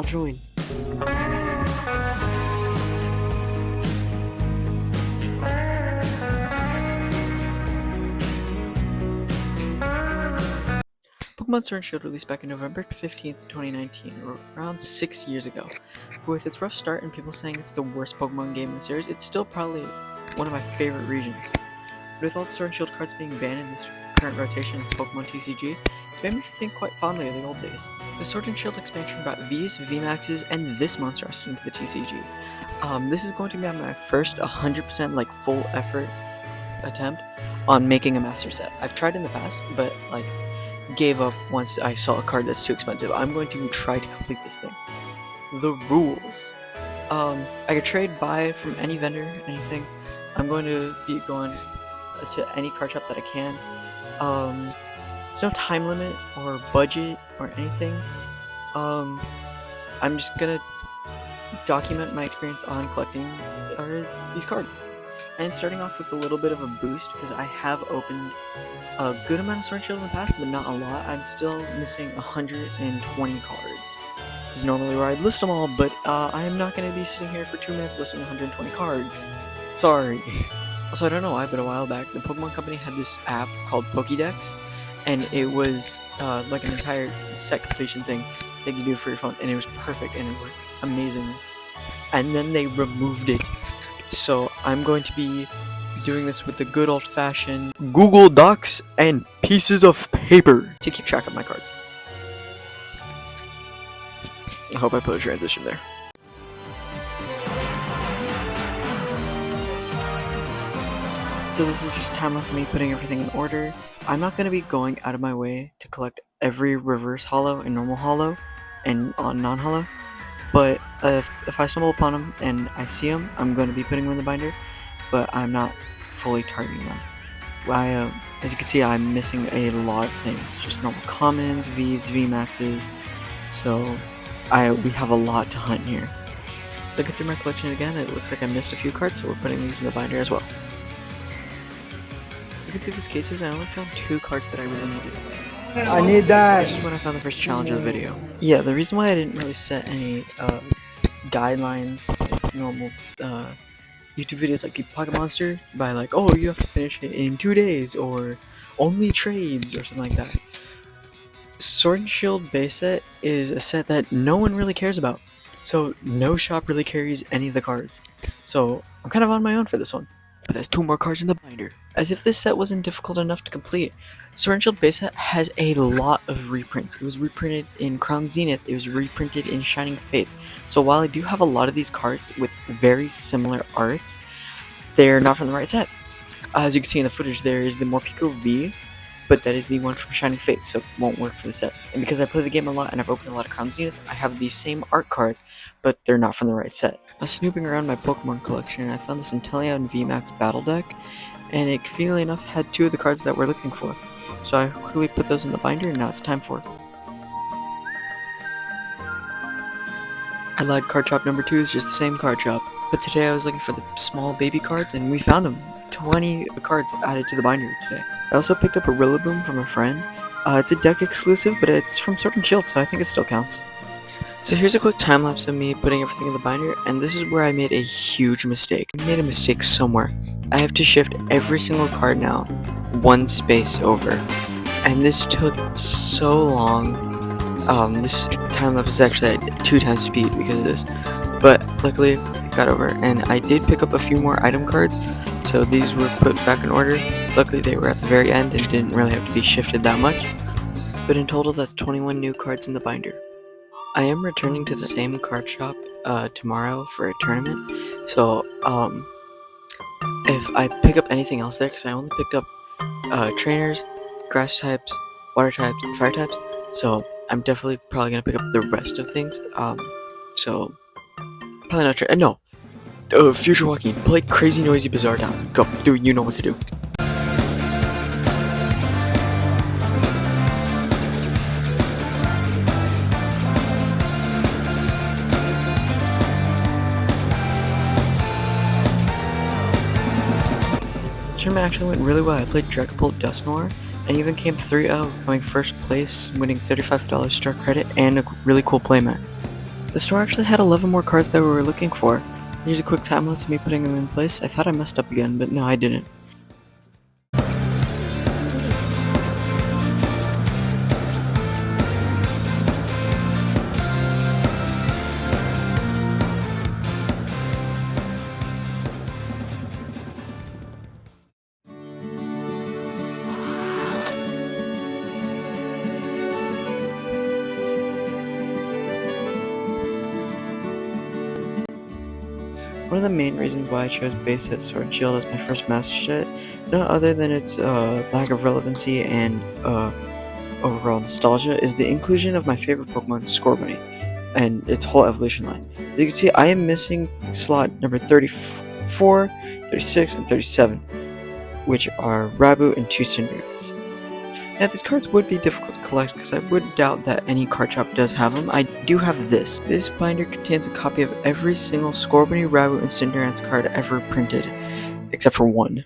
I'll join. Pokemon Sword and Shield released back in November 15th, 2019, around 6 years ago. With its rough start and people saying it's the worst Pokemon game in the series, it's still probably one of my favorite regions. With all the Sword and Shield cards being banned in this current rotation of Pokemon TCG, it's made me think quite fondly of the old days. The Sword and Shield expansion brought Vs, VMAXs, and this Monstrous into the TCG. This is going to be my first 100% full effort attempt on making a master set. I've tried in the past, but gave up once I saw a card that's too expensive. I'm going to try to complete this thing. The rules. I could trade buy from any vendor, anything. I'm going to be going to any card shop that I can. There's no time limit or budget or anything. I'm just gonna document my experience on collecting these cards. And starting off with a little bit of a boost because I have opened a good amount of Sword and Shield in the past, but not a lot. I'm still missing 120 cards. This is normally where I'd list them all, but I am not going to be sitting here for 2 minutes listing 120 cards. Sorry. Also, I don't know why, but a while back, the Pokemon Company had this app called Pokédex, and it was like an entire set completion thing that you do for your phone, and it was perfect, and it worked amazing. And then they removed it. So I'm going to be doing this with the good old-fashioned Google Docs and pieces of paper to keep track of my cards. I hope I put a transition there. So this is just time-lapse of me putting everything in order. I'm not going to be going out of my way to collect every reverse holo and normal holo and non-holo, but if I stumble upon them and I see them, I'm going to be putting them in the binder, but I'm not fully targeting them. As you can see, I'm missing a lot of things, just normal commons, Vs, VMAXs, so we have a lot to hunt here. Looking through my collection again, it looks like I missed a few cards, so we're putting these in the binder as well. Looking through these cases, I only found 2 cards that I really needed. I need that. This is when I found the first challenge of the video. Yeah, the reason why I didn't really set any guidelines, like normal YouTube videos like Pocket Monster, by oh, you have to finish it in 2 days, or only trades, or something like that. Sword and Shield base set is a set that no one really cares about, so no shop really carries any of the cards. So I'm kind of on my own for this one. But there's 2 more cards in the binder. As if this set wasn't difficult enough to complete, Sword and Shield base set has a lot of reprints. It was reprinted in Crown Zenith, it was reprinted in Shining Fates. So while I do have a lot of these cards with very similar arts, they're not from the right set. As you can see in the footage, there is the Morpeko V, but that is the one from Shining Fates, so it won't work for the set. And because I play the game a lot and I've opened a lot of Crown Zenith, I have these same art cards, but they're not from the right set. I was snooping around my Pokemon collection and I found this Inteleon VMAX battle deck, and it conveniently enough had 2 of the cards that we're looking for. So I quickly put those in the binder, and now it's time for it. I lied, card shop number 2 is just the same card shop. But today I was looking for the small baby cards, and we found them. 20 cards added to the binder today. I also picked up a Rillaboom from a friend. It's a deck exclusive, but it's from Sword and Shield, so I think it still counts. So here's a quick time-lapse of me putting everything in the binder, and this is where I made a huge mistake. I made a mistake somewhere. I have to shift every single card now 1 space over, and this took so long. This time-lapse is actually at 2 times speed because of this, but luckily it got over, and I did pick up a few more item cards, so these were put back in order. Luckily they were at the very end and didn't really have to be shifted that much, but in total that's 21 new cards in the binder. I am returning to the same card shop tomorrow for a tournament, so if I pick up anything else there, because I only picked up trainers, grass types, water types, and fire types, so I'm definitely probably going to pick up the rest of things, so probably not no, Future Joaquin, play Crazy Noisy Bizarre Town, go, dude, you know what to do. This tournament actually went really well. I played Dragapult Dusknoir and even came 3-0, coming first place, winning $35 start credit and a really cool playmat. The store actually had 11 more cards that we were looking for. Here's a quick time lapse of me putting them in place. I thought I messed up again, but no, I didn't. One of the main reasons why I chose base set Sword Shield as my first master set, not other than its lack of relevancy and overall nostalgia, is the inclusion of my favorite Pokemon, Scorbunny, and its whole evolution line. As you can see, I am missing slot number 34, 36, and 37, which are Rabu and 2 Cinderace. Now, these cards would be difficult to collect because I would doubt that any card shop does have them. I do have this. This binder contains a copy of every single Scorbunny, Rabu, and Cinderace card ever printed, except for one.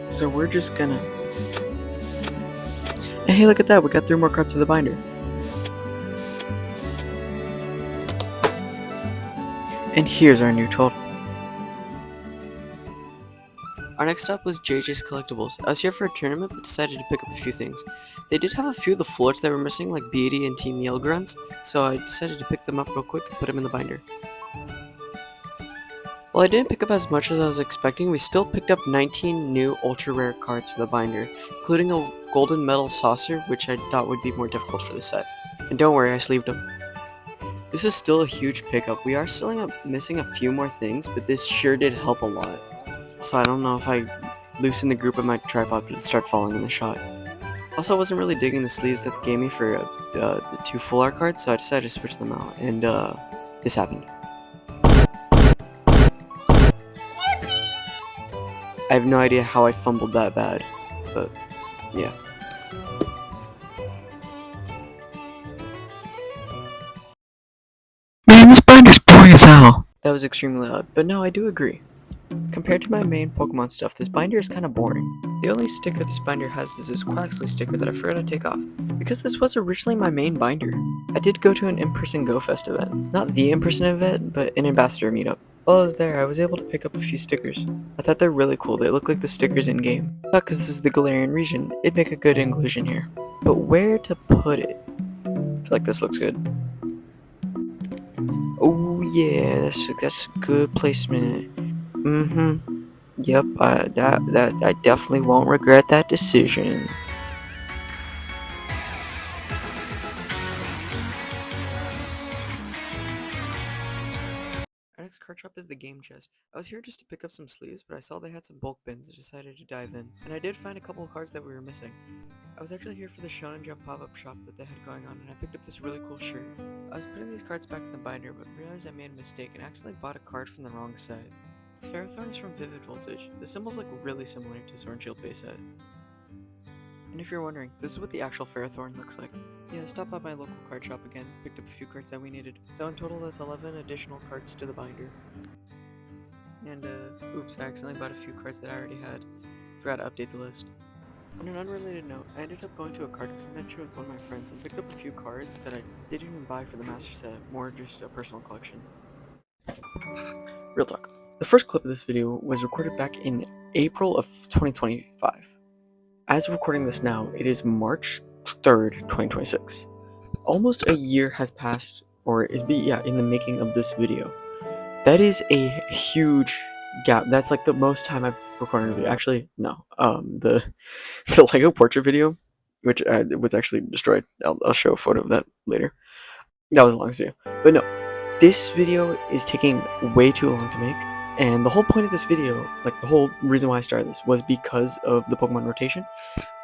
So we're just gonna... And hey, look at that, we got 3 more cards for the binder. And here's our new total. Our next stop was JJ's Collectibles. I was here for a tournament, but decided to pick up a few things. They did have a few of the floats that were missing, like Beatty and Team Yellgrunts, so I decided to pick them up real quick and put them in the binder. While I didn't pick up as much as I was expecting, we still picked up 19 new ultra rare cards for the binder, including a golden metal saucer, which I thought would be more difficult for the set. And don't worry, I sleeved them. This is still a huge pickup. We are still missing a few more things, but this sure did help a lot. So I don't know if I loosen the grip of my tripod, but it'd start falling in the shot. Also, I wasn't really digging the sleeves that they gave me for the 2 full art cards, so I decided to switch them out, and this happened. I have no idea how I fumbled that bad, but yeah. Man, this binder's boring as hell! That was extremely loud, but no, I do agree. Compared to my main Pokemon stuff, this binder is kinda boring. The only sticker this binder has is this Quaxly sticker that I forgot to take off. Because this was originally my main binder. I did go to an in-person GoFest event. Not the in-person event, but an ambassador meetup. While I was there, I was able to pick up a few stickers. I thought they're really cool, they look like the stickers in-game. I thought because this is the Galarian region, it'd make a good inclusion here. But where to put it? I feel like this looks good. Oh yeah, that's good placement. Yep, I definitely won't regret that decision. Our next card shop is the Game Chest. I was here just to pick up some sleeves, but I saw they had some bulk bins and decided to dive in. And I did find a couple of cards that we were missing. I was actually here for the Shonen Jump pop-up shop that they had going on, and I picked up this really cool shirt. I was putting these cards back in the binder, but realized I made a mistake and accidentally bought a card from the wrong set. This Ferrothorn is from Vivid Voltage. The symbols look really similar to Sword and Shield base set. And if you're wondering, this is what the actual Ferrothorn looks like. Yeah, I stopped by my local card shop again, picked up a few cards that we needed. So in total, that's 11 additional cards to the binder. And oops, I accidentally bought a few cards that I already had. Forgot to update the list. On an unrelated note, I ended up going to a card convention with one of my friends and picked up a few cards that I didn't even buy for the master set, more just a personal collection. Real talk. The first clip of this video was recorded back in April of 2025. As of recording this now, it is March 3rd, 2026. Almost a year has passed, or in the making of this video. That is a huge gap. That's like the most time I've recorded a video. Actually, no. The Lego portrait video, which was actually destroyed. I'll show a photo of that later. That was the longest video. But no, this video is taking way too long to make. And the whole point of this video, like the whole reason why I started this, was because of the Pokemon rotation.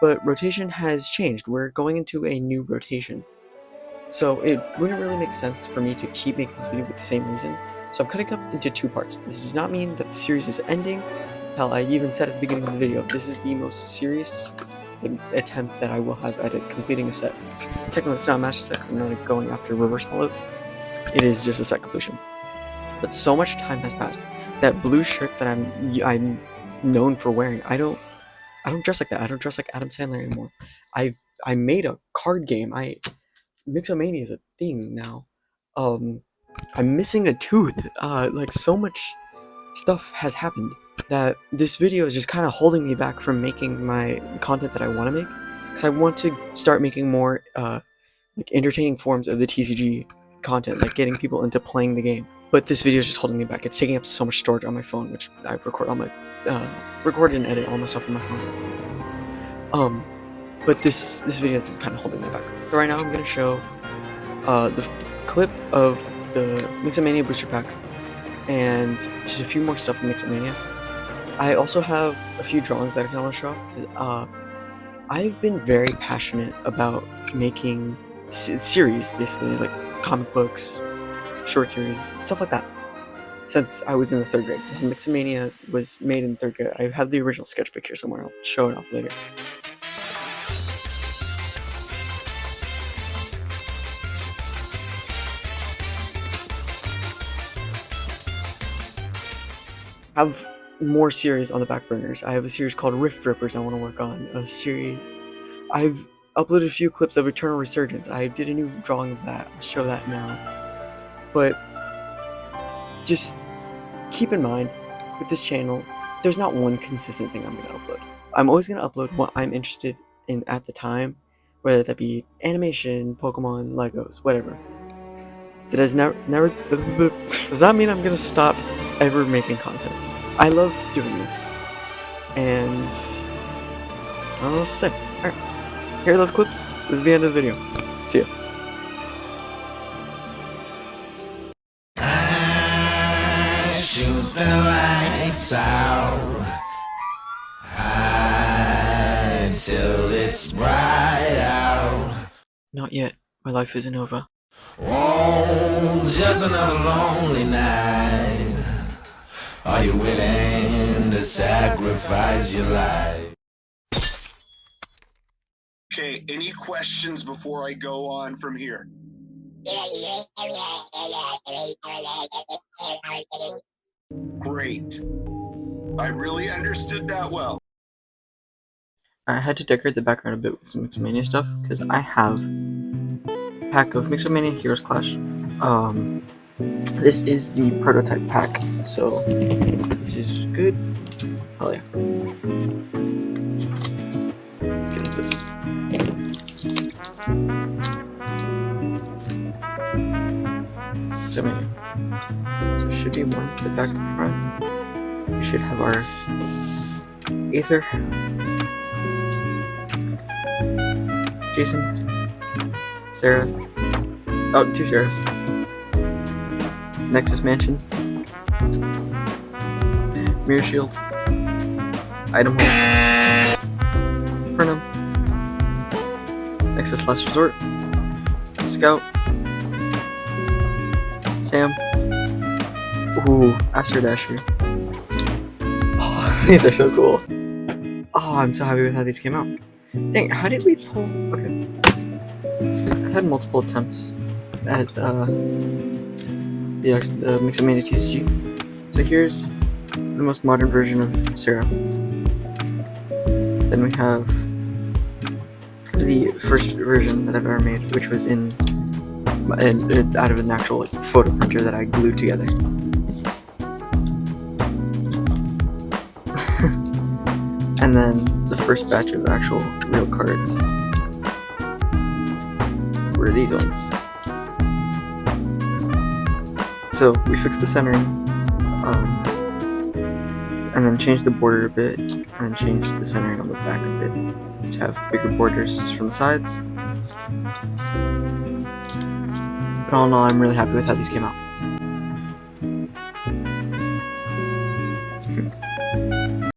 But rotation has changed. We're going into a new rotation. So it wouldn't really make sense for me to keep making this video with the same reason. So I'm cutting up into 2 parts. This does not mean that the series is ending. Hell, I even said at the beginning of the video, this is the most serious attempt that I will have at completing a set. Technically, it's not a master set, I'm not going after reverse hollows. It is just a set completion. But so much time has passed. That blue shirt that I'm known for wearing, I don't dress like that. I don't dress like Adam Sandler anymore. I made a card game. Mixomania is a thing now. I'm missing a tooth. Like, so much stuff has happened that this video is just kind of holding me back from making my content that I want to make, because I want to start making more like entertaining forms of the TCG content, like getting people into playing the game. But this video is just holding me back. It's taking up so much storage on my phone, which I record on my record and edit all my stuff on my phone. But this video has been kind of holding me back. So right now I'm gonna show the clip of the Mixamania booster pack and just a few more stuff from Mixamania. I also have a few drawings that I kind of want to show off, because I've been very passionate about making series, basically, like comic books, short series, stuff like that, since I was in the 3rd grade. Mixamania was made in 3rd grade. I have the original sketchbook here somewhere. I'll show it off later. I have more series on the back burners. I have a series called Rift Rippers I want to work on. A series. I've uploaded a few clips of Eternal Resurgence. I did a new drawing of that. I'll show that now. But just keep in mind, with this channel, there's not one consistent thing I'm going to upload. I'm always going to upload what I'm interested in at the time, whether that be animation, Pokemon, Legos, whatever. That does does not mean I'm going to stop ever making content. I love doing this, and I don't know what else to say. Alright, here are those clips. This is the end of the video. See ya. I shoot the lights out until it's bright out. Not yet. My life isn't over. Oh, just another lonely night. Are you willing to sacrifice your life? Okay, any questions before I go on from here? Great. I really understood that well. I had to decorate the background a bit with some Mixamania stuff, because I have a pack of Mixamania Heroes Clash. This is the prototype pack, so this is good. Hell yeah. Get into this. Mixamania. So it should be one to the back to the front. We should have our Aether, Jason, Sarah, oh, 2 Sarahs, Nexus Mansion, Mirror Shield, Item Hole, Fernum, Nexus Last Resort, Scout, Sam, ooh, Aster Dasher. Oh, these are so cool. Oh, I'm so happy with how these came out. Dang, how did we pull? Okay. I've had multiple attempts at the Mixamania TCG. So here's the most modern version of Sarah. Then we have the first version that I've ever made, which was out of an actual photo printer that I glued together. And then the first batch of actual real cards were these ones. So we fixed the centering, and then changed the border a bit, and then changed the centering on the back a bit to have bigger borders from the sides. But all in all, I'm really happy with how these came out.